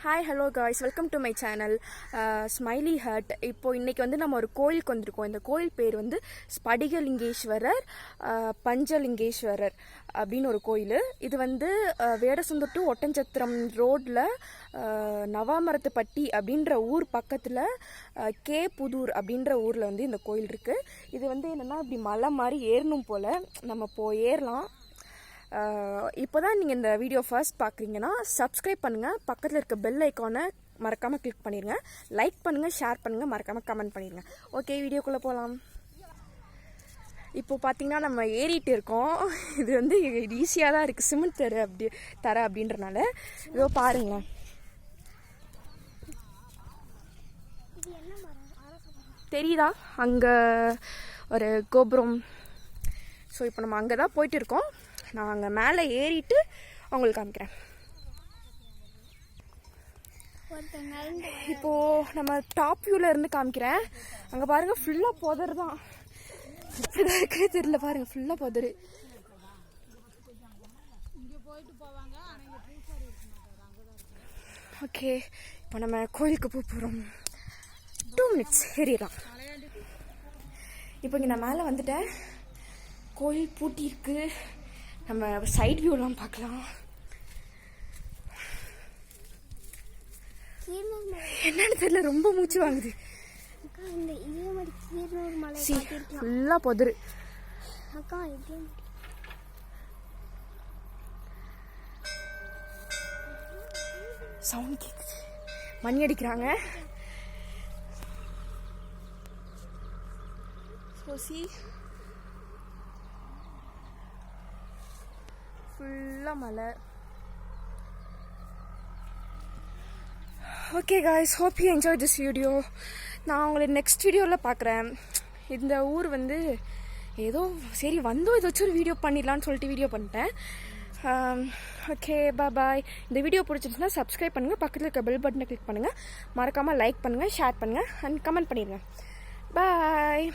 Hi hello guys, welcome to my channel Smiley Heart. இப்போது இன்றைக்கி வந்து நம்ம ஒரு கோயிலுக்கு வந்திருக்கோம். இந்த கோயில் பேர் வந்து ஸ்படிகலிங்கேஸ்வரர் பஞ்சலிங்கேஸ்வரர் அப்படின்னு ஒரு கோயில். இது வந்து வேடசந்தூர் டு ஒட்டஞ்சத்திரம் ரோட்டில் நவாமரத்துப்பட்டி அப்படின்ற ஊர் பக்கத்தில் கே புதூர் அப்படின்ற ஊரில் வந்து இந்த கோயில் இருக்குது. இது வந்து என்னென்னா இப்படி மலை மாதிரி ஏறணும் போல், நம்ம ஏறலாம். இப்போ தான் நீங்கள் இந்த வீடியோ ஃபர்ஸ்ட் பார்க்குறீங்கன்னா சப்ஸ்கிரைப் பண்ணுங்கள், பக்கத்தில் இருக்க பெல் ஐக்கானை மறக்காமல் கிளிக் பண்ணிடுங்க, லைக் பண்ணுங்கள், ஷேர் பண்ணுங்கள், மறக்காமல் கமெண்ட் பண்ணிடுங்க. ஓகே, வீடியோக்குள்ளே போகலாம். இப்போ பார்த்தீங்கன்னா நம்ம ஏறிட்டு இருக்கோம். இது வந்து ஈஸியாக தான் இருக்குது, சிமெண்ட் தர அப்படின்றனால. இதோ பாருங்களேன், தெரியுதா அங்கே ஒரு கோபுரம். ஸோ இப்போ நம்ம அங்கே தான் போயிட்டு இருக்கோம். நான் அங்கே மேலே ஏறிட்டு உங்களுக்கு காமிக்கிறேன். இப்போது நம்ம டாப் வியூவில் இருந்து காமிக்கிறேன். அங்கே பாருங்கள், ஃபுல்லாக புதர் தான். இப்படிதான் இருக்கே தெரியல, பாருங்கள் ஃபுல்லாக புதர். ஓகே, இப்போ நம்ம கோயிலுக்கு போகிறோம். 2 minutes ஏறிடலாம். இப்போ இங்கே நான் மேலே வந்துட்டேன். கோயில் பூட்டி இருக்கு. நம்ம சைட் வியூலாம் பார்க்கலாம். என்னன்னு தெரியல, ரொம்ப மூச்சு வாங்குது. ஃபுல்லா பொதுரு. சவுண்ட் கேக்குது, மணி அடிக்கிறாங்க. ஃபுல்லாக மலை. Okay guys, hope you enjoy this video. நான் உங்களை நெக்ஸ்ட் வீடியோவில் பார்க்குறேன். இந்த ஊர் வந்து ஏதோ சரி வந்தோம், ஏதாச்சும் ஒரு வீடியோ பண்ணிடலான்னு சொல்லிட்டு வீடியோ பண்ணிட்டேன். ஓகே, பாய். இந்த வீடியோ பிடிச்சிருந்துச்சுன்னா சப்ஸ்கிரைப் பண்ணுங்கள், பக்கத்தில் இருக்க பெல் பட்டனை கிளிக் பண்ணுங்கள், மறக்காமல் லைக் பண்ணுங்கள், ஷேர் பண்ணுங்கள் அண்ட் கமெண்ட் பண்ணிடுங்க. பாய்.